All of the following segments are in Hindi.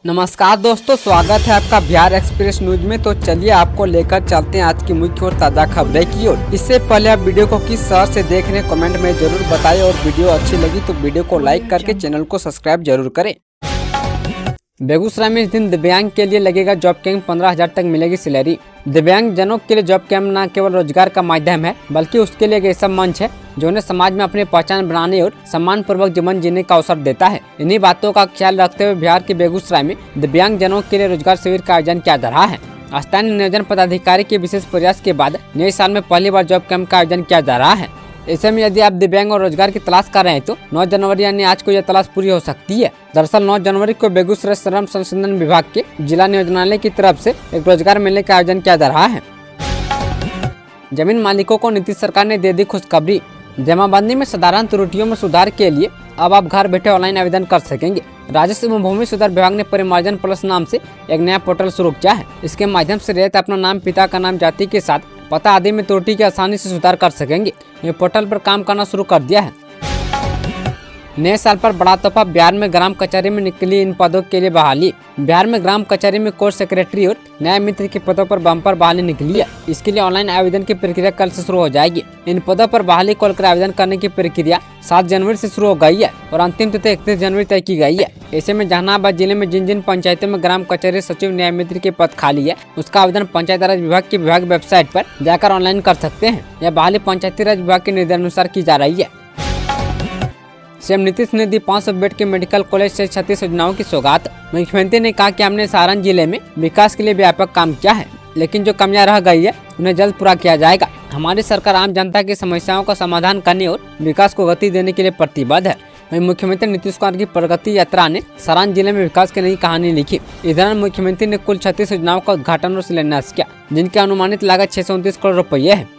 नमस्कार दोस्तों, स्वागत है आपका बिहार एक्सप्रेस न्यूज में। तो चलिए आपको लेकर चलते हैं आज की मुख्य और ताज़ा खबरें की ओर। इससे पहले आप वीडियो को किस शहर से देख रहे हैं कमेंट में जरूर बताएं और वीडियो अच्छी लगी तो वीडियो को लाइक करके चैनल को सब्सक्राइब जरूर करें। बेगूसराय में इस दिन दिव्यांग के लिए लगेगा जॉब कैंप, 15,000 तक मिलेगी सैलरी। दिव्यांग जनों के लिए जॉब कैंप न केवल रोजगार का माध्यम है बल्कि उसके लिए एक ऐसा मंच है जो उन्हें समाज में अपनी पहचान बनाने और सम्मान पूर्वक जीवन जीने का अवसर देता है। इन्हीं बातों का ख्याल रखते हुए बिहार के बेगूसराय में दिव्यांग जनों के लिए रोजगार शिविर का आयोजन किया जा रहा है। स्थानीय नियोजन पदाधिकारी के विशेष प्रयास के बाद नए साल में पहली बार जॉब कैंप का आयोजन किया जा रहा है। ऐसे में यदि आप दिव्यांग और रोजगार की तलाश कर रहे हैं तो 9 जनवरी यानी आज को यह तलाश पूरी हो सकती है। दरअसल 9 जनवरी को बेगूसराय श्रम संसाधन विभाग के जिला नियोजनालय की तरफ से एक रोजगार मेले का आयोजन किया जा रहा है। जमीन मालिकों को नीतीश सरकार ने दे दी खुशखबरी। जमाबंदी में साधारण त्रुटियों में सुधार के लिए अब आप घर बैठे ऑनलाइन आवेदन कर सकेंगे। राजस्व एवं भूमि सुधार विभाग ने परिमार्जन प्लस नाम से एक नया पोर्टल शुरू किया है। इसके माध्यम से रैयत अपना नाम, पिता का नाम, जाति के साथ पता आदि में त्रुटि के आसानी से सुधार कर सकेंगे। ये पोर्टल पर काम करना शुरू कर दिया है। नए साल पर बड़ा तोहफा, बिहार में ग्राम कचहरी में निकली इन पदों के लिए बहाली। बिहार में ग्राम कचहरी में कोर्ट सेक्रेटरी और न्याय मित्र के पदों पर बम्पर बहाली निकली है। इसके लिए ऑनलाइन आवेदन की प्रक्रिया कल से शुरू हो जाएगी। इन पदों पर बहाली को लेकर आवेदन करने की प्रक्रिया 7 जनवरी से शुरू हो गई है और अंतिम तिथि 31 जनवरी तय की गई है। ऐसे में जहानाबाद जिले में जिन पंचायतों में ग्राम कचहरी सचिव, न्याय मित्र के पद खाली है उसका आवेदन पंचायत राज विभाग की वेबसाइट पर जाकर ऑनलाइन कर सकते हैं। यह बहाली पंचायती राज विभाग के निर्देशानुसार की जा रही है। सीएम नीतीश ने दी 500 बेड के मेडिकल कॉलेज से 36 योजनाओं की सौगात। मुख्यमंत्री ने कहा कि हमने सारण जिले में विकास के लिए व्यापक काम किया है, लेकिन जो कमियां रह गई है उन्हें जल्द पूरा किया जाएगा। हमारी सरकार आम जनता की समस्याओं का समाधान करने और विकास को गति देने के लिए प्रतिबद्ध है। वहीं मुख्यमंत्री नीतीश कुमार की प्रगति यात्रा ने सारण जिले में विकास की नई कहानी लिखी। इस दौरान मुख्यमंत्री ने कुल 36 योजनाओं का उद्घाटन और शिलान्यास किया, जिनकी अनुमानित लागत 629 करोड़ रुपये है।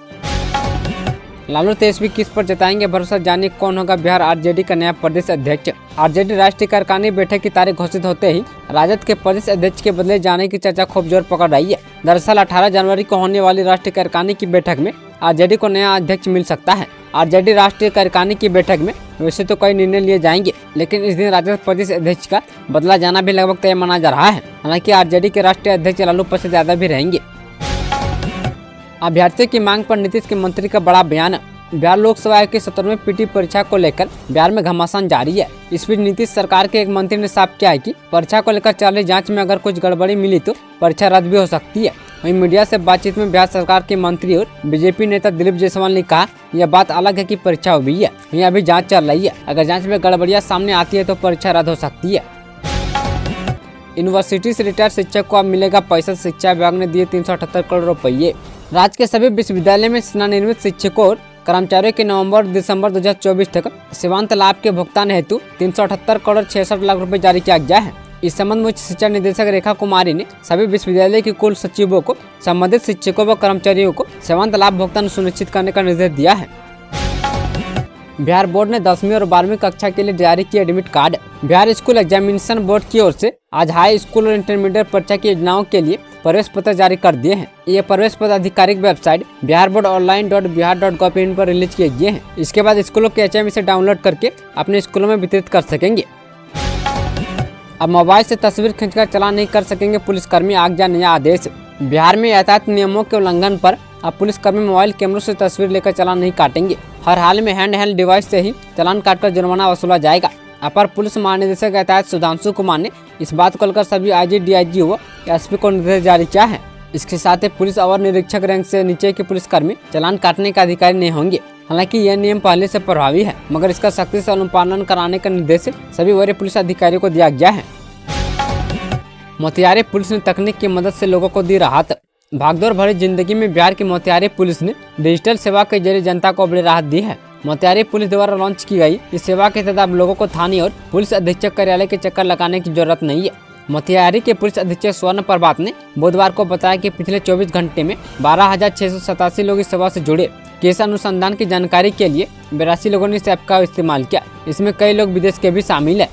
लालू तेजस्वी किस पर जताएंगे भरोसा, जानिए कौन होगा बिहार आरजेडी का नया प्रदेश अध्यक्ष। आरजेडी राष्ट्रीय कार्यकारिणी बैठक की तारीख घोषित होते ही राजद के प्रदेश अध्यक्ष के बदले जाने की चर्चा खूब जोर पकड़ रही है। दरअसल 18 जनवरी को होने वाली राष्ट्रीय कार्यकारिणी की बैठक में आरजेडी को नया अध्यक्ष मिल सकता है। आरजेडी राष्ट्रीय कार्यकारिणी की बैठक में वैसे तो कई निर्णय लिए जाएंगे, लेकिन इस दिन राजद प्रदेश अध्यक्ष का बदला जाना भी लगभग तय माना जा रहा है। हालांकि आरजेडी के राष्ट्रीय अध्यक्ष लालू प्रसाद यादव भी रहेंगे। अभ्यर्थियों की मांग पर नीतीश के मंत्री का बड़ा बयान। बिहार लोकसभा आयोग की 17वीं पीटी परीक्षा को लेकर बिहार में घमासान जारी है। इस बीच नीतीश सरकार के एक मंत्री ने साफ किया है कि परीक्षा को लेकर चल रही जांच में अगर कुछ गड़बड़ी मिली तो परीक्षा रद्द भी हो सकती है। वहीं मीडिया से बातचीत में बिहार सरकार के मंत्री और बीजेपी नेता दिलीप जायसवाल ने कहा, यह बात अलग है कि परीक्षा हुई है, यहाँ अभी जाँच चल रही है। अगर जाँच में गड़बड़ियाँ सामने आती है तो परीक्षा रद्द हो सकती है। यूनिवर्सिटी से रिटायर्ड शिक्षक को अब मिलेगा पैसा। शिक्षा विभाग ने दिए 378 करोड़ रुपये। राज्य के सभी विश्वविद्यालय में सेवानिवृत्त शिक्षकों और कर्मचारियों के नवंबर दिसंबर 2024 तक सेवांत लाभ के भुगतान हेतु 378 करोड़ 66 लाख रुपए जारी किया गया है। इस संबंध में उच्च शिक्षा निदेशक रेखा कुमारी ने सभी विश्वविद्यालय के कुल सचिवों को संबंधित शिक्षकों व कर्मचारियों को सेवांत लाभ भुगतान सुनिश्चित करने का निर्देश दिया है। बिहार बोर्ड ने 10वीं और 12वीं कक्षा के लिए जारी किया admit card. Bihar school examination board की ओर से आज हाई स्कूल और इंटरमीडिएट परीक्षा की योजनाओं के लिए प्रवेश पत्र जारी कर दिए हैं। ये प्रवेश पत्र आधिकारिक वेबसाइट biharboardonline.bihar.gov.in पर रिलीज किए गए हैं। इसके बाद स्कूलों के HM से डाउनलोड करके अपने स्कूलों में वितरित कर सकेंगे। अब मोबाइल से तस्वीर खींचकर चालान नहीं कर सकेंगे पुलिसकर्मी, आग जा नया आदेश। बिहार में यातायात नियमों के उल्लंघन पर अब पुलिसकर्मी मोबाइल कैमरों से तस्वीर लेकर चालान नहीं काटेंगे। हर हाल में हैंड हेल्ड डिवाइस से ही चालान काटकर जुर्माना वसूला जाएगा। अपर पुलिस महानिदेशक यातायात सुधांशु कुमार ने इस बात को लेकर सभी IG, DIG व SP को निर्देश जारी किया है। इसके साथ ही पुलिस अवर निरीक्षक रैंक से नीचे के पुलिसकर्मी चालान काटने का अधिकारी नहीं होंगे। हालांकि यह नियम पहले से प्रभावी है, मगर इसका सख्ती से अनुपालन कराने का निर्देश सभी वरीय पुलिस अधिकारियों को दिया गया है। मोतिहारी पुलिस ने तकनीक की मदद से लोगों को दी राहत। भागदौड़ भरी जिंदगी में बिहार की मोतिहारी पुलिस ने डिजिटल सेवा के जरिए जनता को बड़ी राहत दी है। मोतिहारी पुलिस द्वारा लॉन्च की गई इस सेवा के तहत अब लोगों को थाने और पुलिस अधीक्षक कार्यालय के चक्कर लगाने की जरूरत नहीं है। मोतिहारी के पुलिस अधीक्षक स्वर्ण प्रभात ने बुधवार को बताया कि पिछले 24 घंटे में 12,687 लोग इस सेवा से जुड़े। केस अनुसंधान की जानकारी के लिए 82 लोगों ने इस ऐप का इस्तेमाल किया। इसमें कई लोग विदेश के भी शामिल है।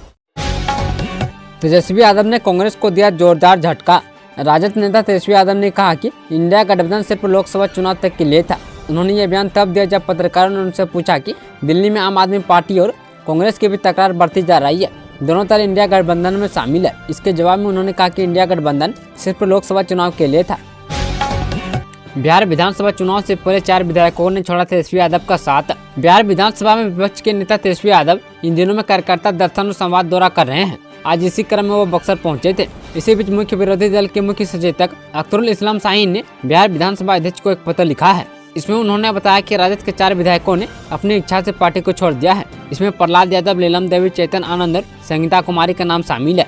तेजस्वी यादव ने कांग्रेस को दिया जोरदार झटका। राजद नेता तेजस्वी यादव ने कहा कि इंडिया गठबंधन सिर्फ लोकसभा चुनाव तक के लिए था। उन्होंने ये बयान तब दिया जब पत्रकारों ने उनसे पूछा कि दिल्ली में आम आदमी पार्टी और कांग्रेस की भी तकरार बढ़ती जा रही है। दोनों दल इंडिया गठबंधन में शामिल है। इसके जवाब में उन्होंने कहा कि इंडिया गठबंधन सिर्फ लोकसभा चुनाव के लिए था। बिहार विधानसभा चुनाव से पहले 4 विधायकों ने छोड़ा तेजस्वी यादव का साथ। बिहार विधानसभा में विपक्ष के नेता तेजस्वी यादव इन दिनों में कार्यकर्ता दर्शन और संवाद दौरा कर रहे हैं। आज इसी क्रम में वो बक्सर पहुंचे थे। इसी बीच मुख्य विरोधी दल के मुख्य सचेतक अख्तरुल इस्लाम शाहीन ने बिहार विधानसभा अध्यक्ष को एक पत्र लिखा है। इसमें उन्होंने बताया कि राजद के 4 विधायकों ने अपनी इच्छा से पार्टी को छोड़ दिया है। इसमें प्रहलाद यादव, नीलम देवी, चेतन आनंद और संगीता कुमारी का नाम शामिल है।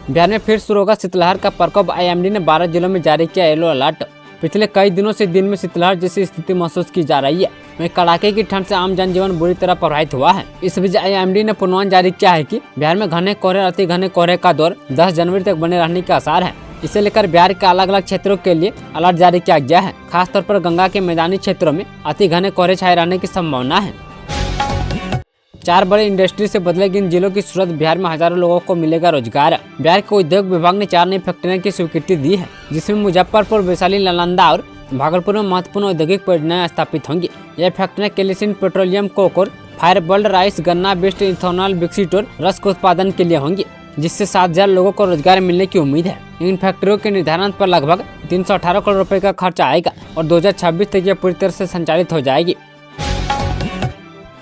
बिहार में फिर शुरू होगा शीतलहर का प्रकोप। IMD ने 12 जिलों में जारी किया येलो अलर्ट। पिछले कई दिनों से दिन में शीतलहर जैसी स्थिति महसूस की जा रही है। वहीं कड़ाके की ठंड से आम जनजीवन बुरी तरह प्रभावित हुआ है। इस बीच IMD ने पूर्वानुमान जारी किया है कि बिहार में घने कोहरे और अति घने कोहरे का दौर 10 जनवरी तक बने रहने के आसार है। इसे लेकर बिहार के अलग अलग क्षेत्रों के लिए अलर्ट जारी किया गया है। खासतौर पर गंगा के मैदानी क्षेत्रों में अति घने कोहरे छाए रहने की संभावना है। 4 बड़े इंडस्ट्री से बदलेगी इन जिलों की सूरत। बिहार में हजारों लोगों को मिलेगा रोजगार। बिहार के उद्योग विभाग ने 4 नई फैक्ट्रियों की स्वीकृति दी है, जिसमें मुजफ्फरपुर, वैशाली, नालंदा और भागलपुर में महत्वपूर्ण औद्योगिक परियोजनाएं स्थापित होंगी। यह फैक्ट्रियां केरोसिन, पेट्रोलियम कोक और फायरबोल्ट राइस, गन्ना बेस्ड इथेनॉल, बिस्किट और रस के उत्पादन के लिए होंगी, जिससे 7,000 लोगों को रोजगार मिलने की उम्मीद है। इन फैक्ट्रियों के निर्धारण पर लगभग 318 करोड़ रुपए का खर्च आएगा और 2026 तक यह पूरी तरह से संचालित हो जाएगी।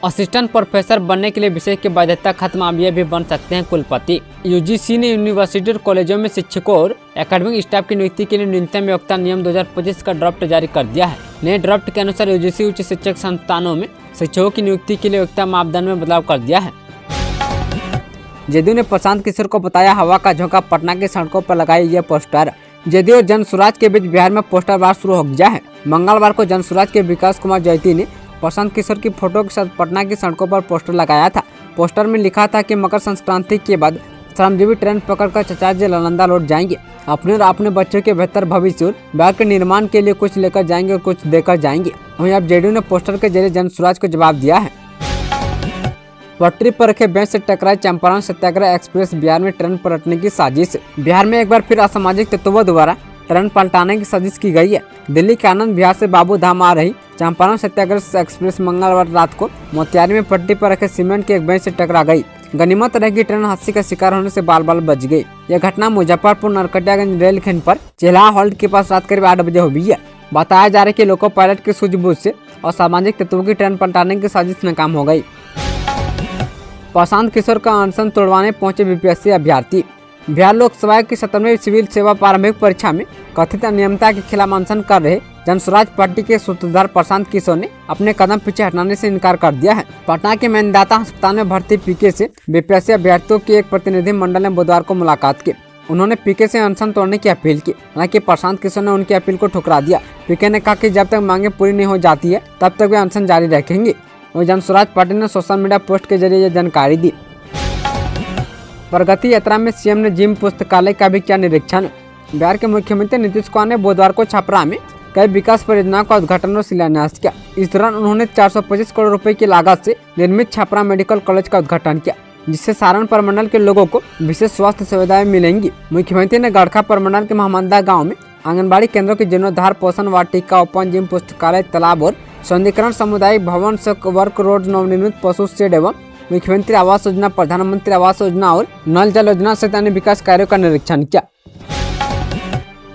असिस्टेंट प्रोफेसर बनने के लिए विषय की बाध्यता खत्म, अब ये भी बन सकते हैं कुलपति। UGC ने यूनिवर्सिटी और कॉलेजों में शिक्षकों और एकेडमिक स्टाफ की नियुक्ति के लिए न्यूनतम योग्यता नियम 2025 का ड्राफ्ट जारी कर दिया है। नए ड्राफ्ट के अनुसार UGC उच्च शिक्षक संस्थानों में शिक्षकों की नियुक्ति के लिए योग्यता मापदंड में बदलाव कर दिया है। जदयू ने प्रशांत किशोर को बताया हवा का झोंका, पटना की सड़कों पर लगाई ये पोस्टर। जदयू और जन स्वराज के बीच बिहार में पोस्टर वार शुरू हो गया है। मंगलवार को जन स्वराज के विकास कुमार जयती ने प्रशांत किशोर की फोटो के साथ पटना की सड़कों पर पोस्टर लगाया था। पोस्टर में लिखा था कि मकर संक्रांति के बाद श्रमजीवी ट्रेन पकड़कर चचा जी नालंदा लौट जाएंगे। अपने और अपने बच्चों के बेहतर भविष्य और बिहार के निर्माण के लिए कुछ लेकर जाएंगे और कुछ देकर जाएंगे। वहीं अब जेडीयू ने पोस्टर के जरिए जन स्वराज को जवाब दिया है। पटरी पर रखे बेंच से टकराई चंपारण सत्याग्रह एक्सप्रेस। बिहार में ट्रेन पलटने की साजिश। बिहार में एक बार फिर असामाजिक तत्वों द्वारा ट्रेन पलटाने की साजिश की गई है। दिल्ली के आनंद विहार से बाबू धाम आ रही चंपारण सत्याग्रह एक्सप्रेस मंगलवार रात को मोतिहारी में पटरी पर रखे सीमेंट के एक बेंच से टकरा गई। गनीमत रही कि ट्रेन हादसे का शिकार होने से बाल बाल बच गई। यह घटना मुजफ्फरपुर नरकटियागंज रेलखंड पर चेला हॉल्ट के पास रात करीब 8 बजे हुई है। बताया जा रहा है कि लोको पायलट की सूझबूझ से और सामाजिक तत्वों की ट्रेन पलटाने की साजिश नाकाम हो गई। प्रशांत किशोर का अनशन तोड़वाने पहुंचे BPSC अभ्यर्थी। बिहार लोकसभा की 17वीं सिविल सेवा प्रारंभिक परीक्षा में कथित अनियमितता के खिलाफ अनशन कर रहे जन स्वराज पार्टी के सूत्रधार प्रशांत किशोर ने अपने कदम पीछे हटाने से इनकार कर दिया है। पटना के मेदांता अस्पताल में भर्ती PK से BPSC अभ्यर्थियों की एक प्रतिनिधि मंडल ने बुधवार को मुलाकात की। उन्होंने PK से अनशन तोड़ने की अपील की, हालांकि प्रशांत किशोर ने उनकी अपील को ठुकरा दिया। PK ने कहा कि जब तक मांगे पूरी नहीं हो जाती है तब तक वे अनशन जारी रखेंगे। वहीं जन स्वराज पार्टी ने सोशल मीडिया पोस्ट के जरिए यह जानकारी दी। प्रगति यात्रा में CM ने जिम पुस्तकालय का भी किया निरीक्षण। बिहार के मुख्यमंत्री नीतीश कुमार ने बुधवार को छपरा में कई विकास परियोजनाओं का उद्घाटन और शिलान्यास किया। इस दौरान उन्होंने 425 करोड़ रुपए की लागत से निर्मित छपरा मेडिकल कॉलेज का उद्घाटन किया, जिससे सारण प्रमंडल के लोगों को विशेष स्वास्थ्य सुविधाएं मिलेंगी। मुख्यमंत्री ने गड़खा प्रमंडल के महमदा गाँव में आंगनबाड़ी केंद्रों की जीर्णोद्धार, पोषण वाटिका, ओपन जिम, पुस्तकालय, तालाब और सौंदर्यीकरण, सामुदायिक भवन, वर्क रोड, नवनिर्मित पशु शेड एवं मुख्यमंत्री आवास योजना, प्रधानमंत्री आवास योजना और नल जल योजना सहित अन्य विकास कार्यों का निरीक्षण किया।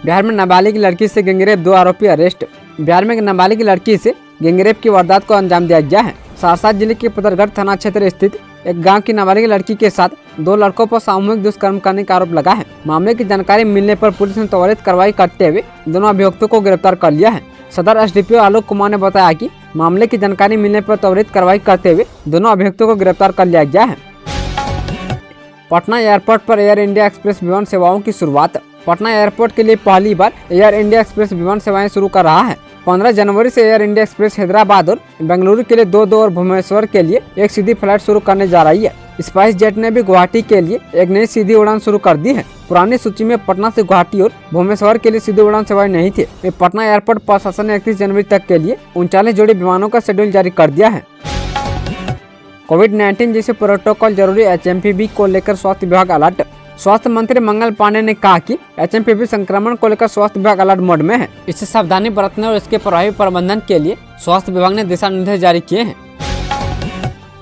बिहार में नाबालिग लड़की से गैंगरेप, 2 आरोपी अरेस्ट। बिहार में नाबालिग लड़की से गैंगरेप की वारदात को अंजाम दिया गया है। सहरसा जिले के पतरगढ़ थाना क्षेत्र स्थित एक गांव की नाबालिग लड़की के साथ 2 लड़कों पर सामूहिक दुष्कर्म करने का आरोप लगा है। मामले की जानकारी मिलने पर पुलिस ने त्वरित कार्रवाई करते हुए दोनों अभियुक्तों को गिरफ्तार कर लिया है। सदर SDPO आलोक कुमार ने बताया कि मामले की जानकारी मिलने पर त्वरित कार्रवाई करते हुए दोनों अभियुक्तों को गिरफ्तार कर लिया गया है। पटना एयरपोर्ट पर एयर इंडिया एक्सप्रेस विमान सेवाओं की शुरुआत। पटना एयरपोर्ट के लिए पहली बार एयर इंडिया एक्सप्रेस विमान सेवाएं शुरू कर रहा है। 15 जनवरी से एयर इंडिया एक्सप्रेस हैदराबाद और बेंगलुरु के लिए 2 और भुवनेश्वर के लिए एक सीधी फ्लाइट शुरू करने जा रही है। स्पाइस जेट ने भी गुवाहाटी के लिए एक नई सीधी उड़ान शुरू कर दी है। पुरानी सूची में पटना से गुवाहाटी और भुवनेश्वर के लिए सीधी उड़ान सेवाएं नहीं थी। पटना एयरपोर्ट प्रशासन ने 31 जनवरी तक के लिए 39 जोड़ी विमानों का शेड्यूल जारी कर दिया है। कोविड-19 जैसे प्रोटोकॉल जरूरी, HMPV को लेकर स्वास्थ्य विभाग अलर्ट। स्वास्थ्य मंत्री मंगल पांडे ने कहा कि HMPV संक्रमण को लेकर स्वास्थ्य विभाग अलर्ट मोड में है। इससे सावधानी बरतने और इसके प्रभावी प्रबंधन के लिए स्वास्थ्य विभाग ने दिशा निर्देश जारी किए हैं।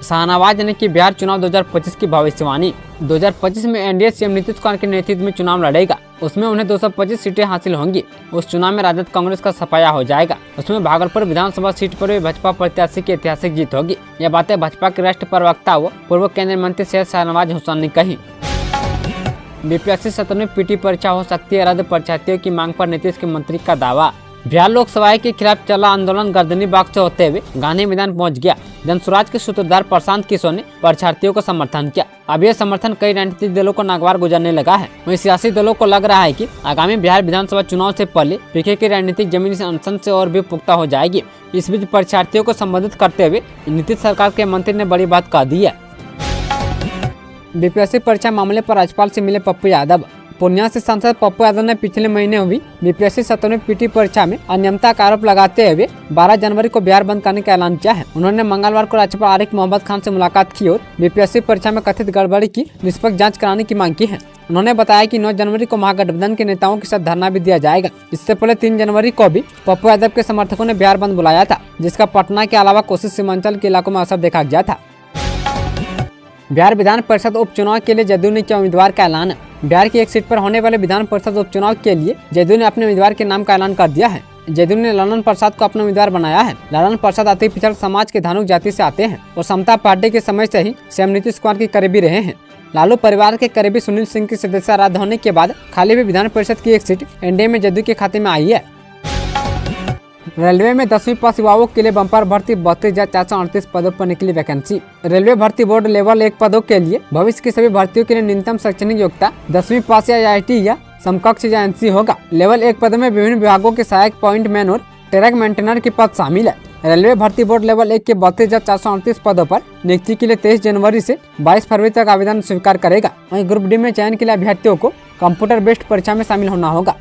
शाहनवाज ने की बिहार चुनाव 2025 की भविष्यवाणी। 2025 में एनडीए सीएम नीतीश कुमार के नेतृत्व में चुनाव लड़ेगा। उसमें उन्हें 225 सीटें हासिल होंगी। उस चुनाव में राजद कांग्रेस का सफाया हो जाएगा। उसमें भागलपुर विधानसभा सीट पर भी भाजपा प्रत्याशी की ऐतिहासिक जीत होगी। यह बातें भाजपा के राष्ट्रीय प्रवक्ता व पूर्व केंद्रीय मंत्री सैयद शाहनवाज हुसैन ने कही। बीपीएससी सत्र में पीटी परीक्षा हो सकती है रद्द, परीक्षार्थियों की मांग पर नीतीश के मंत्री का दावा। बिहार लोकसभा के खिलाफ चला आंदोलन गर्दनी बाग से होते हुए गांधी मैदान पहुंच गया। जनसुराज के सूत्रधार प्रशांत किशोर ने परीक्षार्थियों को समर्थन किया। अब यह समर्थन कई राजनीतिक दलों को नागवार गुजरने लगा है। वहीं सियासी दलों को लग रहा है कि आगामी बिहार विधानसभा चुनाव से पहले पीके की राजनीतिक जमीन से अनशन से और भी पुख्ता हो जाएगी। इस बीच परीक्षार्थियों को संबोधित करते हुए नीतीश सरकार के मंत्री ने बड़ी बात कह दी है। बीपीएससी परीक्षा मामले पर राज्यपाल से मिले पप्पू यादव। पूर्णिया से सांसद पप्पू यादव ने पिछले महीने हुई बीपीएससी सत्र में पीटी परीक्षा में अनियमितता का आरोप लगाते हुए 12 जनवरी को बिहार बंद करने का ऐलान किया है। उन्होंने मंगलवार को राज्यपाल आरिफ मोहम्मद खान से मुलाकात की और बीपीएससी परीक्षा में कथित गड़बड़ी की निष्पक्ष जांच कराने की मांग की है। उन्होंने बताया कि 9 जनवरी को महागठबंधन के नेताओं के साथ धरना भी दिया जाएगा। इससे पहले 3 जनवरी को भी पप्पू यादव के समर्थकों ने बिहार बंद बुलाया था, जिसका पटना के अलावा कोसी सीमांचल के इलाकों में असर देखा गया था। बिहार विधान परिषद उपचुनाव के लिए जदयू ने किया उम्मीदवार का ऐलान। बिहार की एक सीट पर होने वाले विधान परिषद उपचुनाव के लिए जदयू ने अपने उम्मीदवार के नाम का ऐलान कर दिया है। जदयू ने ललन प्रसाद को अपना उम्मीदवार बनाया है। ललन प्रसाद अति पिछड़ समाज के धानुक जाति से आते हैं और समता पार्टी के समय से ही सीएम नीतीश कुमार के करीबी रहे हैं। लालू परिवार के करीबी सुनील सिंह की सदस्यता रद्द होने के बाद खाली हुई विधान परिषद की एक सीट एनडीए में जदयू के खाते में आई है। रेलवे में 10वीं पास युवाओं के लिए बम्पर भर्ती 32,438 पदों पर निकली वैकेंसी। रेलवे भर्ती बोर्ड लेवल 1 पदों के लिए भविष्य की सभी भर्तियों के लिए न्यूनतम शैक्षणिक योग्यता 10वीं पास या आईआईटी या समकक्ष या एनसी होगा। लेवल 1 पदों में विभिन्न विभागों के सहायक पॉइंट मैन और ट्रैक मेंटेनर के पद शामिल है। रेलवे भर्ती बोर्ड लेवल 1 के 32,438 पदों पर नियुक्ति के लिए 23 जनवरी से 22 फरवरी तक आवेदन स्वीकार करेगा। वहीं ग्रुप डी में चयन के लिए अभ्यर्थियों को कंप्यूटर बेस्ड परीक्षा में शामिल होना होगा।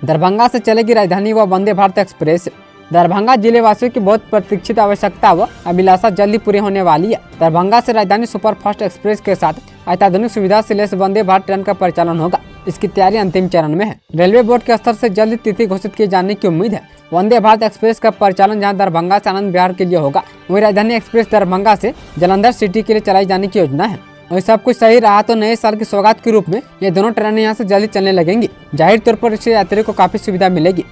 दरभंगा से चलेगी राजधानी व वंदे भारत एक्सप्रेस। दरभंगा जिले वासियों की बहुत प्रतीक्षित आवश्यकता व अभिलाषा जल्दी पूरी होने वाली है। दरभंगा से राजधानी सुपरफास्ट एक्सप्रेस के साथ अत्याधुनिक सुविधा से लैस वंदे भारत ट्रेन का परिचालन होगा। इसकी तैयारी अंतिम चरण में है। रेलवे बोर्ड के स्तर से जल्द तिथि घोषित किए जाने की उम्मीद है। वंदे भारत एक्सप्रेस का परिचालन जहां दरभंगा से आनंद विहार के लिए होगा, वहीं राजधानी एक्सप्रेस दरभंगा से जालंधर सिटी के लिए चलाई जाने की योजना है। और सब कुछ सही रहा तो नए साल की सौगात के रूप में ये दोनों ट्रेनें यहाँ से जल्दी चलने लगेंगी। जाहिर तौर पर इससे यात्रियों को काफी सुविधा मिलेगी।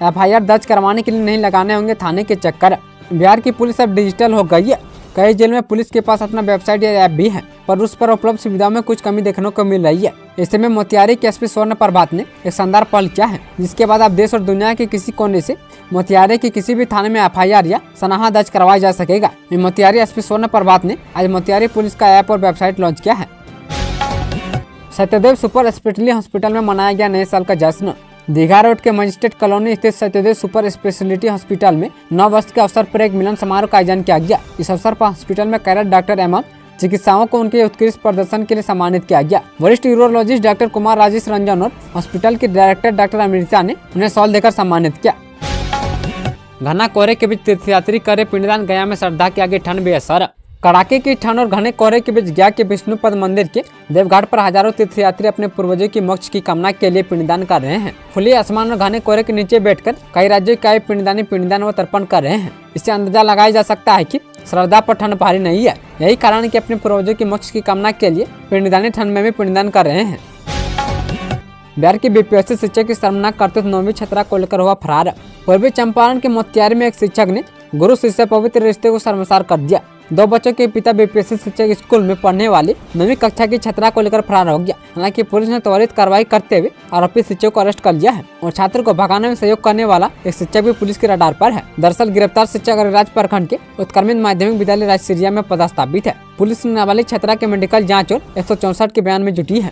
एफआईआर दर्ज करवाने के लिए नहीं लगाने होंगे थाने के चक्कर। बिहार की पुलिस अब डिजिटल हो गई है। कई जेल में पुलिस के पास अपना वेबसाइट या ऐप भी है, पर उस पर उपलब्ध सुविधाओं में कुछ कमी देखने को मिल रही है। ऐसे में मोतिहारी के एसपी स्वर्ण प्रभात ने एक शानदार पहल किया है, जिसके बाद अब देश और दुनिया के किसी कोने से मोतिहारी के किसी भी थाने में एफआईआर या सनाहा दर्ज करवाया जा सकेगा। मोतिहारी एसपी स्वर्ण प्रभात ने आज मोतिहारी पुलिस का ऐप और वेबसाइट लॉन्च किया है। सत्यदेव सुपर स्पेशलिटी हॉस्पिटल में मनाया गया नए साल का जश्न। दीघा रोड के मजिस्ट्रेट कॉलोनी स्थित सत्यदेव सुपर स्पेशलिटी हॉस्पिटल में 9 वर्ष के अवसर पर एक मिलन समारोह का आयोजन किया गया। इस अवसर पर हॉस्पिटल में कैडेट डॉक्टर एवं चिकित्साओं को उनके उत्कृष्ट प्रदर्शन के लिए सम्मानित किया गया। वरिष्ठ यूरोलॉजिस्ट डॉक्टर कुमार राजेश रंजन और हॉस्पिटल के डायरेक्टर डॉक्टर अमृता ने उन्हें शॉल देकर सम्मानित किया। घना कोहरे के बीच तीर्थयात्री करे पिंडदान। गया में श्रद्धा के आगे ठंड बेअसर। कड़ाके की ठंड और घने कोहरे के बीच गया के विष्णुपद मंदिर के देवघाट पर हजारों तीर्थयात्री अपने पूर्वजों की मोक्ष की कामना के लिए पिंडदान कर रहे हैं। खुले आसमान और घने कोहरे के नीचे बैठकर कई राज्यों के पिंडदानी पिंडदान व तर्पण कर रहे हैं। इससे अंदाजा लगाया जा सकता है कि श्रद्धा पर ठंड भारी नहीं है। यही कारण है कि अपने पूर्वजों की मोक्ष की कामना के लिए पिंडदानी ठंड में भी पिंडदान कर रहे हैं। बिहार के बीपीएससी शिक्षक की शर्मनाक करतूत 9वीं छात्रा को लेकर हुआ फरार। पूर्वी चंपारण के मोतिहारी में एक शिक्षक ने गुरु शिष्य पवित्र रिश्ते को शर्मसार कर दिया। 2 बच्चों के पिता बीपीएससी शिक्षक स्कूल में पढ़ने वाली 9वीं कक्षा की छात्रा को लेकर फरार हो गया। हालांकि पुलिस ने त्वरित कार्रवाई करते हुए आरोपी शिक्षक को अरेस्ट कर लिया है और छात्र को भगाने में सहयोग करने वाला एक शिक्षक भी पुलिस के रडार पर है। दरअसल गिरफ्तार शिक्षक अरिराज प्रखंड के उत्क्रमित माध्यमिक विद्यालय राजसिरिया में पदस्थापित है। पुलिस ने नाबालिग छात्रा के मेडिकल जाँच और 164 के बयान में जुटी है।